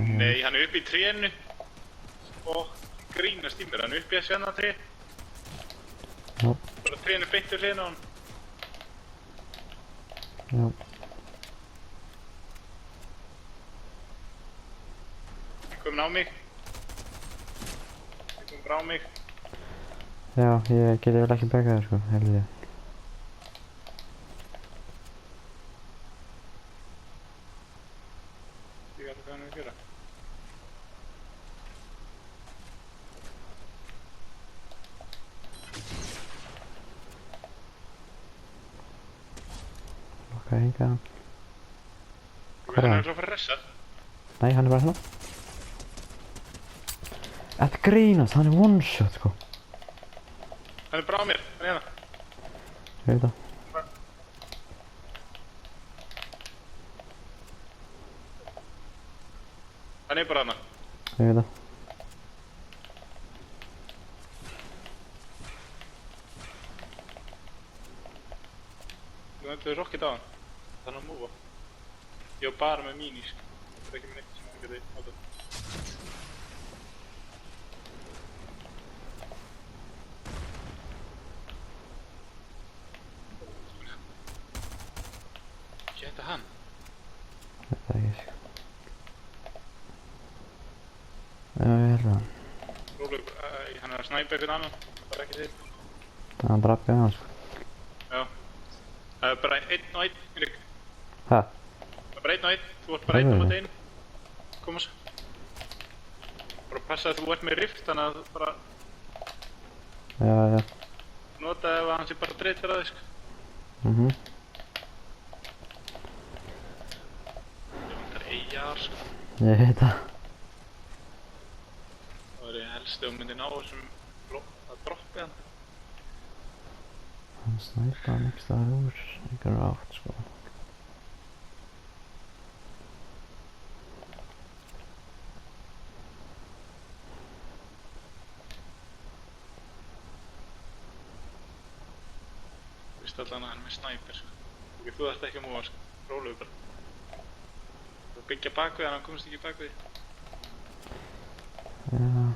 Nei, hann uppi í trénu og grínast í mér, hann uppi að svenna tré. Já. Bara trénu beint við hliðina á hann. Já. Hann komin á mig. Hann kom bara á mig. Já, ég geti vel ekki begað þér sko, helvið. Ég veit hvað hann er að gera. Lokka hingað hann. Hvar er Hann hann? er svo að fara að ressa. Nei, hann er bara hérna. Þetta grínast, hann er one shot sko. Hann er bara á mér, hann er hérna. Ég veit það. Hann er bara hana. Ég veit það. Þú endur rocket á hann. Þannig að múa. Ég var bara með minis. Það er ekki með neitt sem hann geti notað. Geta hann? Veit það ekki sko. Já, ég held það. Rólegur, hann er að snæpa einhvern annan. Það er ekki til. Hann drafði hann sko. Já. Það er bara einn og einn, Henrik. Ha? Það er bara einn og einn. Þú ert bara einn á móti einn. Komast. Bara passa að þú ert með rift, þannig að þú bara Já, já. nota ef hann sé bara dreit fyrir að þig, sko. Ég vantar EIR, sko. Ég veit það. Það er ég helst ef þú myndir ná þessum að droppi hann. Hann snæpa hann ekki staðar úr einhverju átt sko. Þú veist allan að hann er með snæper, sko. Ok, þú þarft ekki að múa, sko. Rólegur bara. Þú byggja bakvið hann komist ekki bakvið. Já.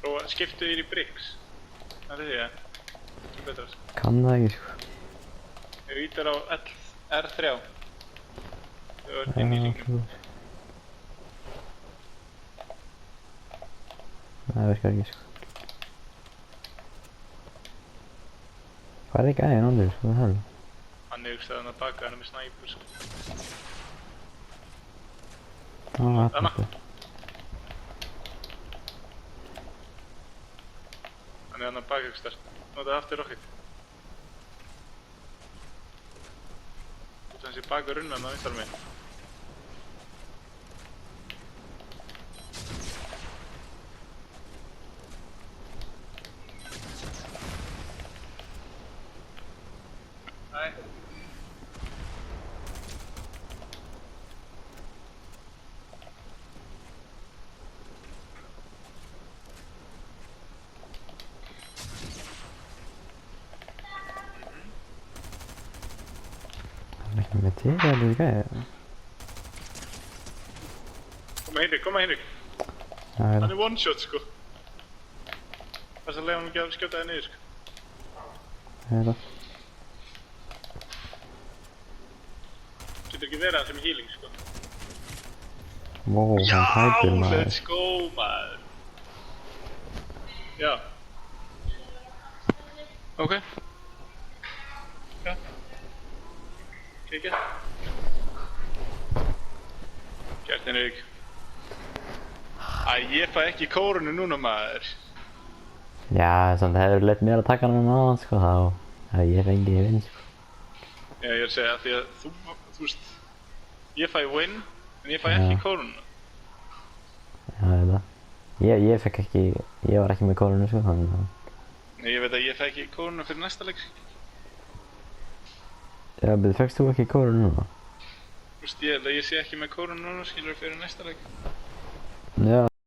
Prófa að skiptu þér í bricks. Það er því að það er betra, sko. Kann það ekki sko. Ef þú ítar á R3 þú ert inn í hringnum. Það virkar ekki sko. Hvað er ekki aðeins andur sko, það er Hann er ykkur að baka, hann er með snæpur, sko. það var Þarna. sko. Hann er hann að baka ykkur stærst. Notaði aftur rocket. Þú veist hann sé baka runnan á vinstar megin. Nei. Það er ekki með til að líka eða? Koma Henrik. Já, ég Hann veit er one shot, sko. Þess að leiða hann ekki að skjóta þig niður, sko. það. Getur ekki verið hann sem er healing, sko. Wow, hann tæpir maður. Let's go, maður. Já. Ok. Já. Kikið. Gert Henrik. Æ, ég fæ ekki kórunu núna, maður. Já, samt það hefur leitt mér að taka hann á hann sko, þá hefði ég fengið í vinn sko. Já, ég er að segja því að þú veist, ég fæ win, en ég fæ ekki kórunu. Já, ég veit það. Ég fekk ekki, ég var ekki með kórunu sko, þannig að... Nei, ég veit að ég fæ ekki kórunu fyrir næsta leik. Já, betur, fekkst þú ekki kórunu núna? Þú veist, ég sé ekki með kórunu núna, skilur, fyrir næsta leik.